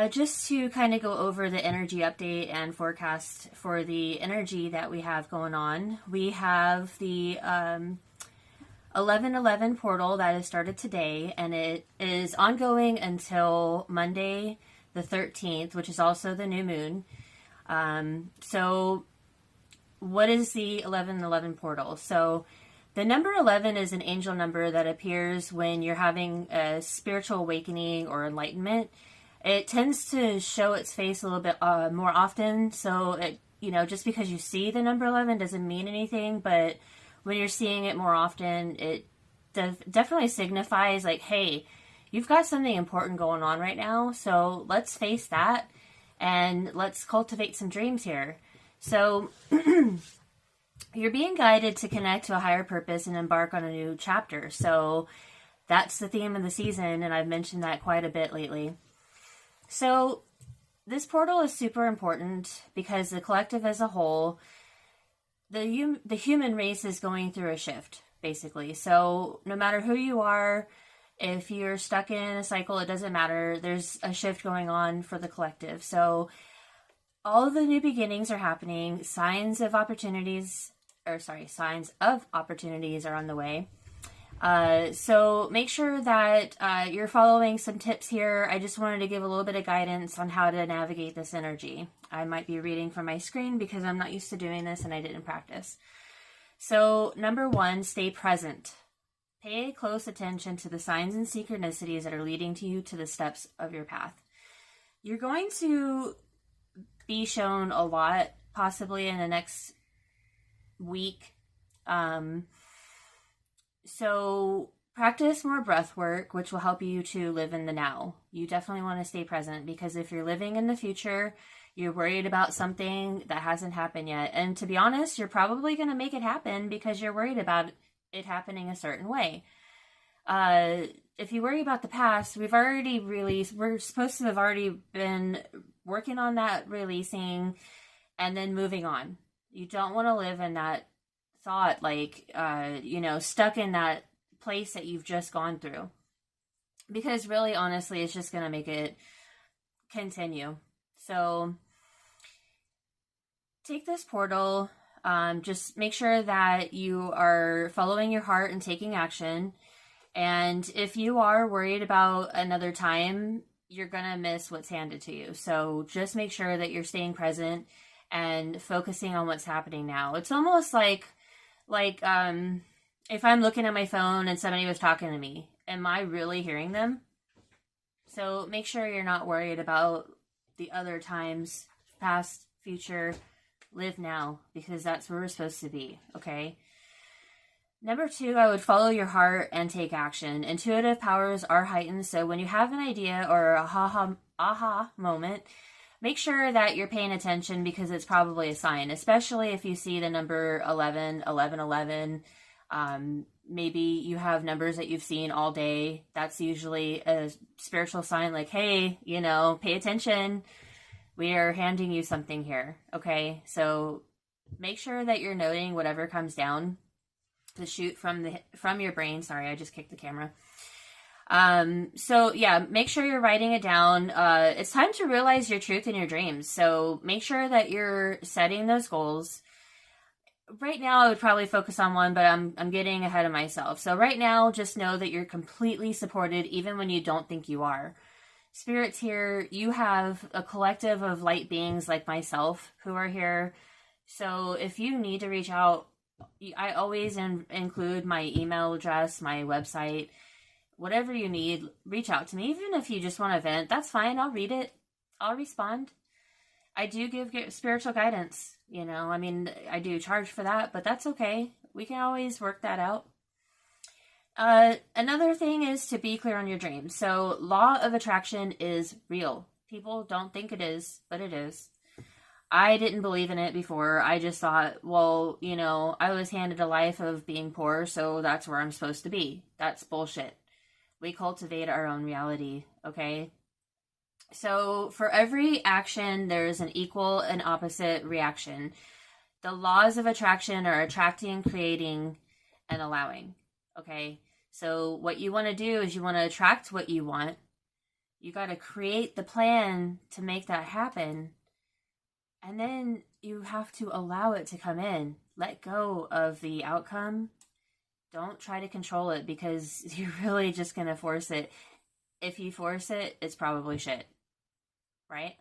Just to kind of go over the energy update and forecast for the energy that we have going on, we have the 1111 portal that has started today, and it is ongoing until Monday the 13th, which is also the new moon. So, what is the 1111 portal? So, the number 11 is an angel number that appears when you're having a spiritual awakening or enlightenment. It tends to show its face a little bit more often. So, just because you see the number 11 doesn't mean anything. But when you're seeing it more often, it definitely signifies like, hey, you've got something important going on right now. So let's face that and let's cultivate some dreams here. So you're being guided to connect to a higher purpose and embark on a new chapter. So that's the theme of the season. And I've mentioned that quite a bit lately. So this portal is super important because the collective as a whole, the human race is going through a shift, basically. So no matter who you are, if you're stuck in a cycle, it doesn't matter. There's a shift going on for the collective. So all of the new beginnings are happening. Signs of opportunities are on the way. So make sure that you're following some tips here. I just wanted to give a little bit of guidance on how to navigate this energy. I might be reading from my screen because I'm not used to doing this and I didn't practice. So number 1, stay present. Pay close attention to the signs and synchronicities that are leading to you to the steps of your path. You're going to be shown a lot, possibly in the next week. So practice more breath work, which will help you to live in the now. You definitely want to stay present because if you're living in the future, you're worried about something that hasn't happened yet. And to be honest, you're probably going to make it happen because you're worried about it happening a certain way. If you worry about the past, we're supposed to have already been working on that releasing and then moving on. You don't want to live in that thought, stuck in that place that you've just gone through. Because really, honestly, it's just going to make it continue. So take this portal. Just make sure that you are following your heart and taking action. And if you are worried about another time, you're going to miss what's handed to you. So just make sure that you're staying present and focusing on what's happening now. It's almost like if I'm looking at my phone and somebody was talking to me, am I really hearing them? So make sure you're not worried about the other times, past, future. Live now, because that's where we're supposed to be, okay? Number 2, I would follow your heart and take action. Intuitive powers are heightened, so when you have an idea or a aha moment, make sure that you're paying attention because it's probably a sign, especially if you see the number 11, 11, 11. Maybe you have numbers that you've seen all day. That's usually a spiritual sign like, hey, pay attention. We are handing you something here, okay? So make sure that you're noting whatever comes down the chute from your brain. Sorry, I just kicked the camera. So yeah, make sure you're writing it down. It's time to realize your truth in your dreams. So make sure that you're setting those goals. Right now, I would probably focus on one, but I'm getting ahead of myself. So right now, just know that you're completely supported, even when you don't think you are. Spirits here, you have a collective of light beings like myself who are here. So if you need to reach out, I always include my email address, my website, whatever you need, reach out to me. Even if you just want to vent, that's fine. I'll read it. I'll respond. I do give spiritual guidance. I do charge for that, but that's okay. We can always work that out. Another thing is to be clear on your dreams. So law of attraction is real. People don't think it is, but it is. I didn't believe in it before. I just thought, well, I was handed a life of being poor, so that's where I'm supposed to be. That's bullshit. We cultivate our own reality, okay? So for every action, there's an equal and opposite reaction. The laws of attraction are attracting, creating, and allowing, okay? So what you want to do is you want to attract what you want. You got to create the plan to make that happen. And then you have to allow it to come in. Let go of the outcome. Don't try to control it, because you're really just going to force it. If you force it, it's probably shit. Right?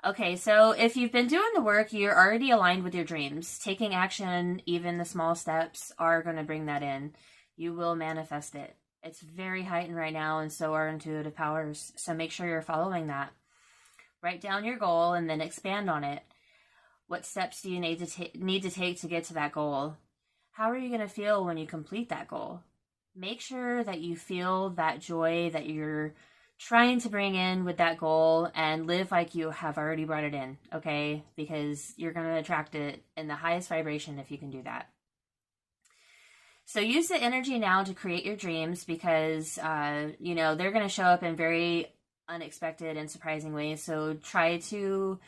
Okay, so if you've been doing the work, you're already aligned with your dreams. Taking action, even the small steps, are going to bring that in. You will manifest it. It's very heightened right now, and so are intuitive powers. So make sure you're following that. Write down your goal and then expand on it. What steps do you need to take to get to that goal? How are you going to feel when you complete that goal? Make sure that you feel that joy that you're trying to bring in with that goal, and live like you have already brought it in, okay? Because you're going to attract it in the highest vibration if you can do that. So use the energy now to create your dreams, because, they're going to show up in very unexpected and surprising ways. So try to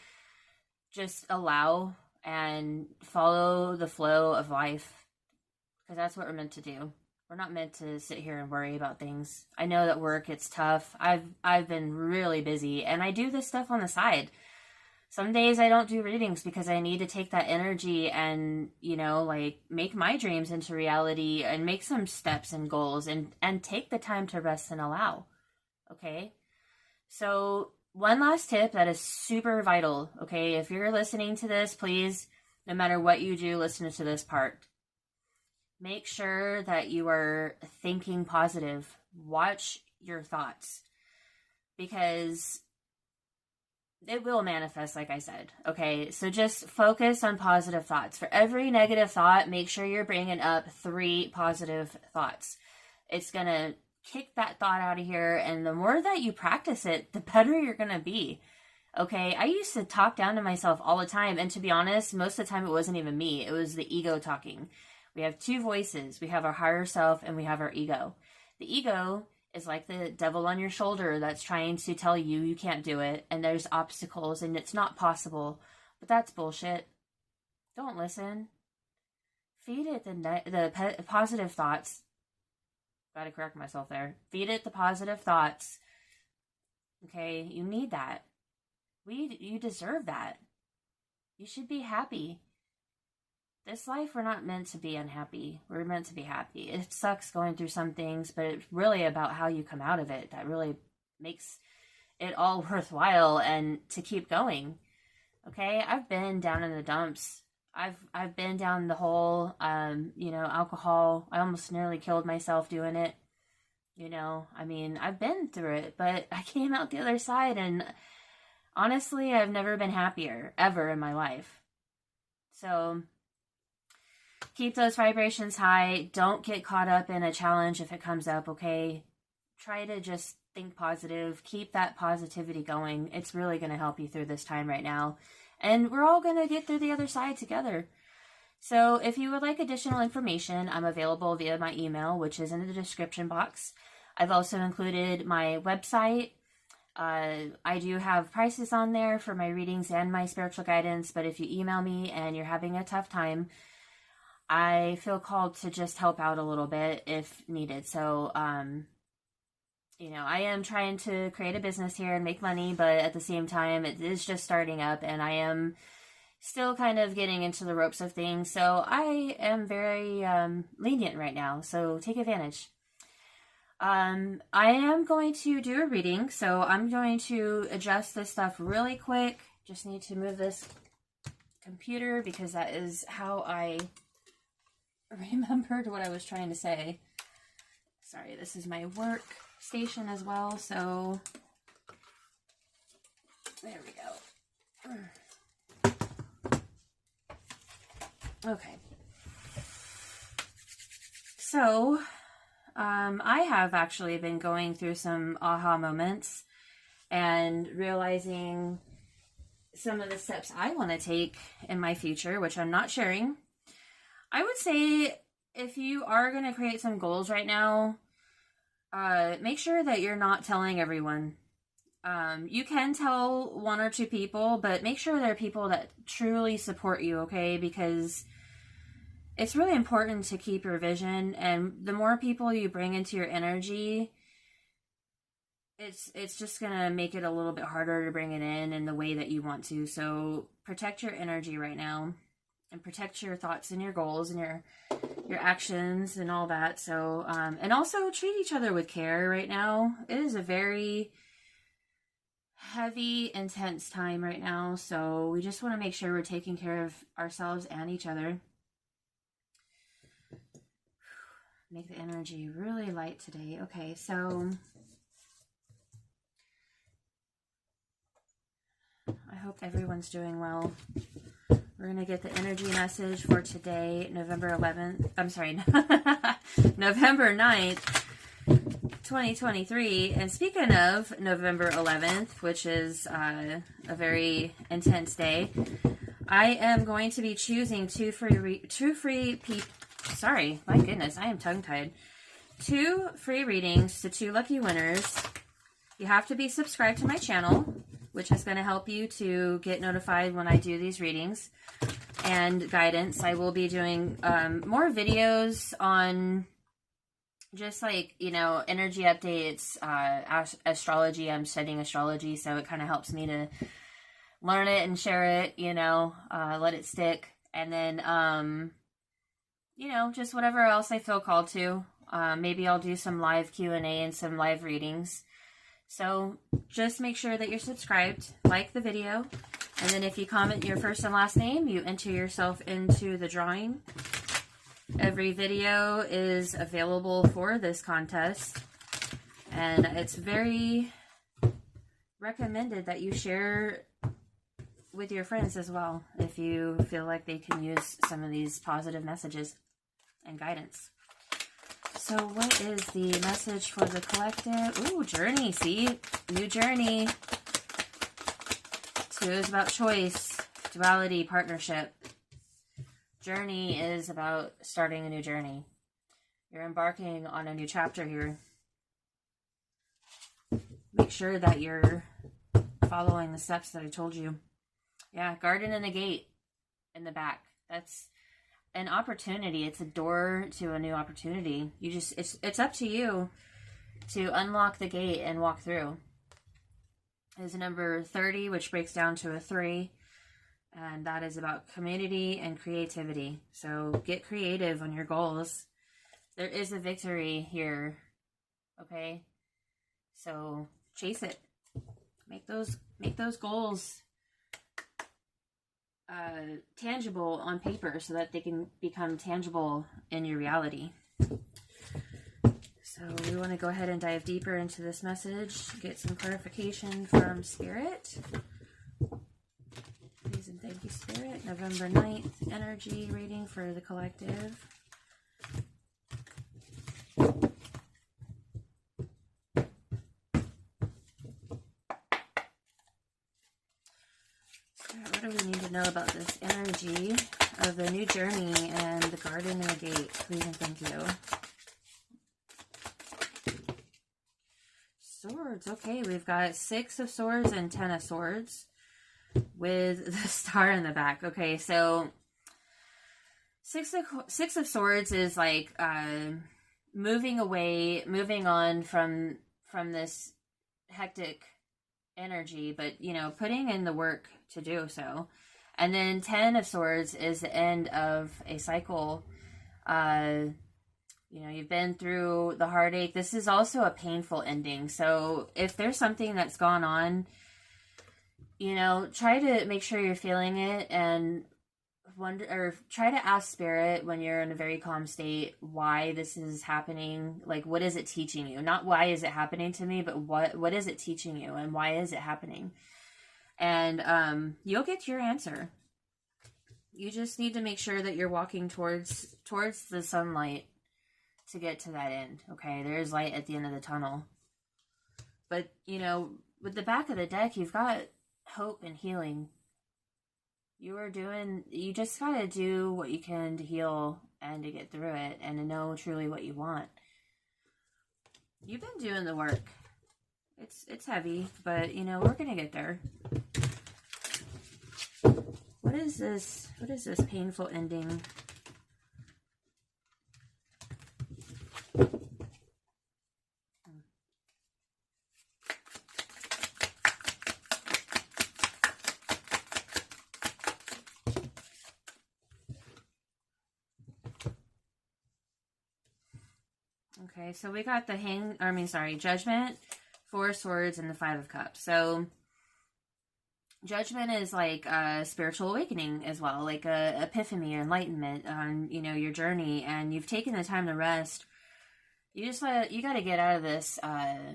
just allow and follow the flow of life, because that's what we're meant to do. We're not meant to sit here and worry about things. I know that work, it's tough. I've been really busy, and I do this stuff on the side. Some days I don't do readings because I need to take that energy and, make my dreams into reality, and make some steps and goals, and take the time to rest and allow. Okay? So one last tip that is super vital. Okay? If you're listening to this, please, no matter what you do, listen to this part. Make sure that you are thinking positive. Watch your thoughts, because it will manifest, like I said. Okay, so just focus on positive thoughts. For every negative thought, make sure you're bringing up 3 positive thoughts. It's going to kick that thought out of here, and the more that you practice it, the better you're going to be. Okay, I used to talk down to myself all the time, and to be honest, most of the time it wasn't even me. It was the ego talking. We have 2 voices. We have our higher self and we have our ego. The ego is like the devil on your shoulder that's trying to tell you you can't do it, and there's obstacles and it's not possible. But that's bullshit. Don't listen. Feed it the positive thoughts. Gotta correct myself there. Feed it the positive thoughts. Okay, you need that. You deserve that. You should be happy. This life, we're not meant to be unhappy. We're meant to be happy. It sucks going through some things, but it's really about how you come out of it that really makes it all worthwhile and to keep going. Okay? I've been down in the dumps. I've been down the hole, alcohol. I almost nearly killed myself doing it. I've been through it, but I came out the other side, and honestly, I've never been happier ever in my life. So keep those vibrations high. Don't get caught up in a challenge if it comes up, okay? Try to just think positive. Keep that positivity going. It's really going to help you through this time right now. And we're all going to get through the other side together. So if you would like additional information, I'm available via my email, which is in the description box. I've also included my website. I do have prices on there for my readings and my spiritual guidance, but if you email me and you're having a tough time, I feel called to just help out a little bit if needed. So, I am trying to create a business here and make money, but at the same time, it is just starting up, and I am still kind of getting into the ropes of things. So I am very lenient right now, so take advantage. I am going to do a reading, so I'm going to adjust this stuff really quick. Just need to move this computer because that is how I remembered what I was trying to say. Sorry, this is my work station as well, so there we go. Okay. So, I have actually been going through some aha moments and realizing some of the steps I want to take in my future, which I'm not sharing. I would say if you are going to create some goals right now, make sure that you're not telling everyone. You can tell 1 or 2 people, but make sure they're people that truly support you, okay? Because it's really important to keep your vision, and the more people you bring into your energy, it's just gonna make it a little bit harder to bring it in the way that you want to. So protect your energy right now, and protect your thoughts and your goals and your actions and all that. So and also treat each other with care right now. It is a very heavy, intense time right now, so we just want to make sure we're taking care of ourselves and each other. Make the energy really light today. Okay, so I hope everyone's doing well. We're going to get the energy message for today, November 11th. I'm sorry, November 9th, 2023. And speaking of November 11th, which is a very intense day, I am going to be choosing two free my goodness, I am tongue-tied. 2 free readings to 2 lucky winners. You have to be subscribed to my channel, which is going to help you to get notified when I do these readings and guidance. I will be doing more videos on just like, you know, energy updates, astrology. I'm studying astrology, so it kind of helps me to learn it and share it, you know, let it stick. And then, you know, just whatever else I feel called to. Maybe I'll do some live Q&A and some live readings. So just make sure that you're subscribed, like the video, and then if you comment your first and last name, you enter yourself into the drawing. Every video is available for this contest, and it's very recommended that you share with your friends as well if you feel like they can use some of these positive messages and guidance. So what is the message for the collective? Ooh, journey. See? New journey. 2 is about choice, duality, partnership. Journey is about starting a new journey. You're embarking on a new chapter here. Make sure that you're following the steps that I told you. Yeah, garden and a gate in the back. That's an opportunity. It's a door to a new opportunity. You just, it's up to you to unlock the gate and walk through. There's a number 30, which breaks down to a 3, and that is about community and creativity. So get creative on your goals. There is a victory here. Okay, so chase it. Make those goals tangible on paper so that they can become tangible in your reality. So we want to go ahead and dive deeper into this message, get some clarification from Spirit. Please and thank you, Spirit. November 9th energy reading for the collective. What do we need to know about this energy of the new journey and the garden and the gate? Please and thank you. Swords. Okay, we've got 6 of Swords and 10 of Swords with the star in the back. Okay, so 6 of Swords is like moving away, moving on from this hectic energy, but you know, putting in the work to do so. And then 10 of Swords is the end of a cycle. You know, you've been through the heartache. This is also a painful ending. So if there's something that's gone on, you know, try to make sure you're feeling it and wonder, or try to ask Spirit when you're in a very calm state why this is happening. Like, what is it teaching you? Not why is it happening to me, but what is it teaching you and why is it happening? And you'll get your answer. You just need to make sure that you're walking towards the sunlight to get to that end. Okay, there is light at the end of the tunnel. But, you know, with the back of the deck, you've got hope and healing. You just gotta do what you can to heal and to get through it and to know truly what you want. You've been doing the work. It's heavy, but you know, we're gonna get there. What is this? What is this painful ending? Okay, so we got the Judgment, Four of Swords, and the Five of Cups. So Judgment is like a spiritual awakening as well, like a epiphany or enlightenment on, you know, your journey, and you've taken the time to rest. You got to get out of this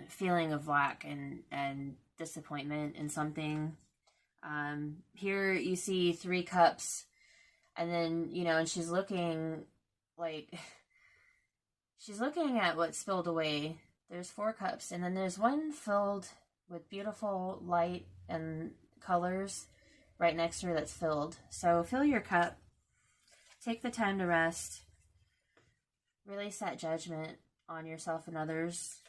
feeling of lack and disappointment in something. Here you see 3 cups, and then, you know, and she's looking at what spilled away. There's 4 cups, and then there's one filled with beautiful light and colors right next to her that's filled. So fill your cup, take the time to rest, release that judgment on yourself and others,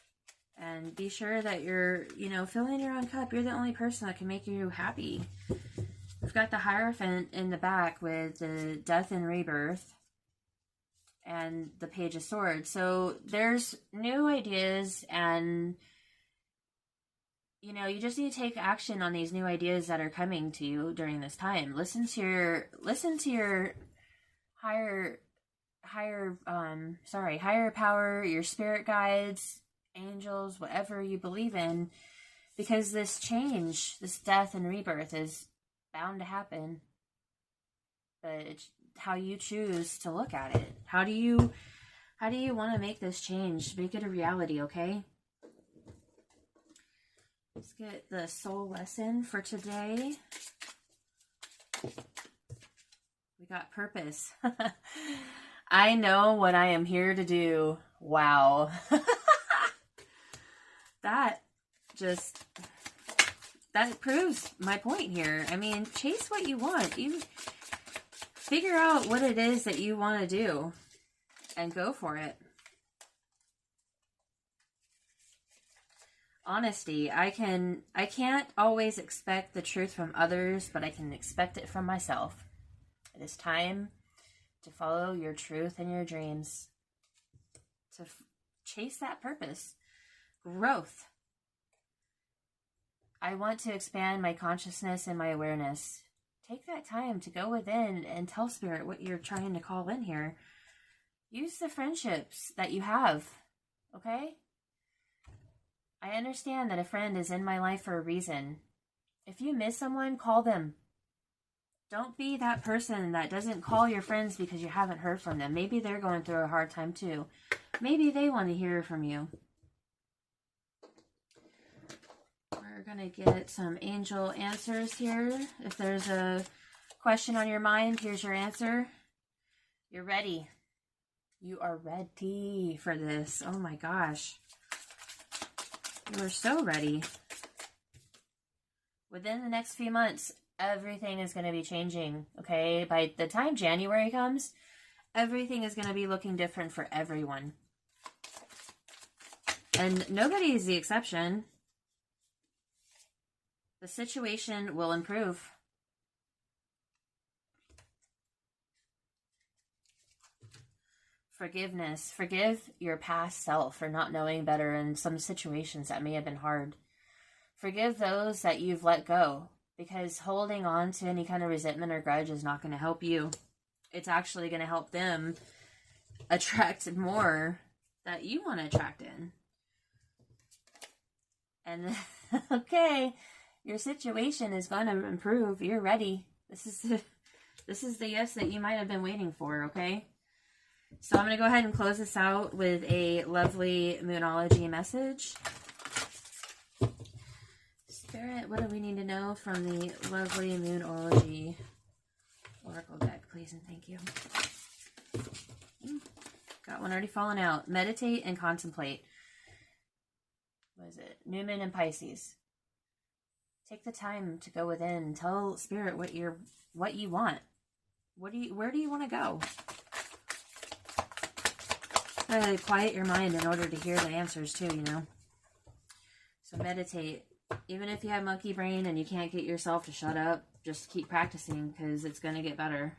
and be sure that you're, you know, filling your own cup. You're the only person that can make you happy. We've got the Hierophant in the back with the Death and Rebirth and the Page of Swords. So there's new ideas, and you know, you just need to take action on these new ideas that are coming to you during this time. Listen to your higher power, your spirit guides, angels, whatever you believe in, because this change, this death and rebirth is bound to happen. But it's how you choose to look at it. How do you want to make this change? Make it a reality, okay? Let's get the soul lesson for today. We got purpose. I know what I am here to do. Wow. That proves my point here. I mean, chase what you want. You figure out what it is that you want to do and go for it. Honesty. I can't always expect the truth from others, but I can expect it from myself. It is time to follow your truth and your dreams. To chase that purpose. Growth. I want to expand my consciousness and my awareness. Take that time to go within and tell Spirit what you're trying to call in here. Use the friendships that you have, okay? I understand that a friend is in my life for a reason. If you miss someone, call them. Don't be that person that doesn't call your friends because you haven't heard from them. Maybe they're going through a hard time too. Maybe they want to hear from you. We're going to get some angel answers here. If there's a question on your mind, here's your answer. You're ready. You are ready for this. Oh my gosh. You are so ready. Within the next few months, everything is going to be changing, okay? By the time January comes, everything is going to be looking different for everyone. And nobody is the exception. The situation will improve. Forgiveness. Forgive your past self for not knowing better in some situations that may have been hard. Forgive those that you've let go, because holding on to any kind of resentment or grudge is not going to help you. It's actually going to help them attract more that you want to attract in. And okay, your situation is going to improve. You're ready. This is the yes that you might have been waiting for, okay? So I'm going to go ahead and close this out with a lovely Moonology message. Spirit, what do we need to know from the lovely Moonology Oracle deck, please and thank you. Got one already fallen out. Meditate and contemplate. What is it? New Moon and Pisces. Take the time to go within and tell Spirit what you want. Where do you want to go? Quiet your mind in order to hear the answers too, you know. So meditate. Even if you have monkey brain and you can't get yourself to shut up, just keep practicing because it's going to get better.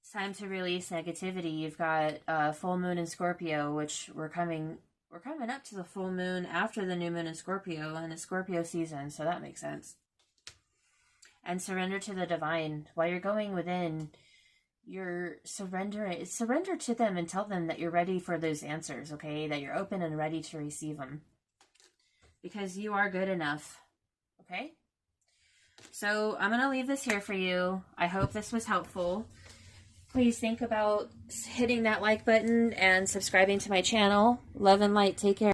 It's time to release negativity. You've got full moon in Scorpio, which we're coming up to the full moon after the new moon in Scorpio, and it's Scorpio season, so that makes sense. And surrender to the divine. While you're going within, you're surrender to them and tell them that you're ready for those answers, okay? That you're open and ready to receive them. Because you are good enough, okay? So I'm going to leave this here for you. I hope this was helpful. Please think about hitting that like button and subscribing to my channel. Love and light. Take care.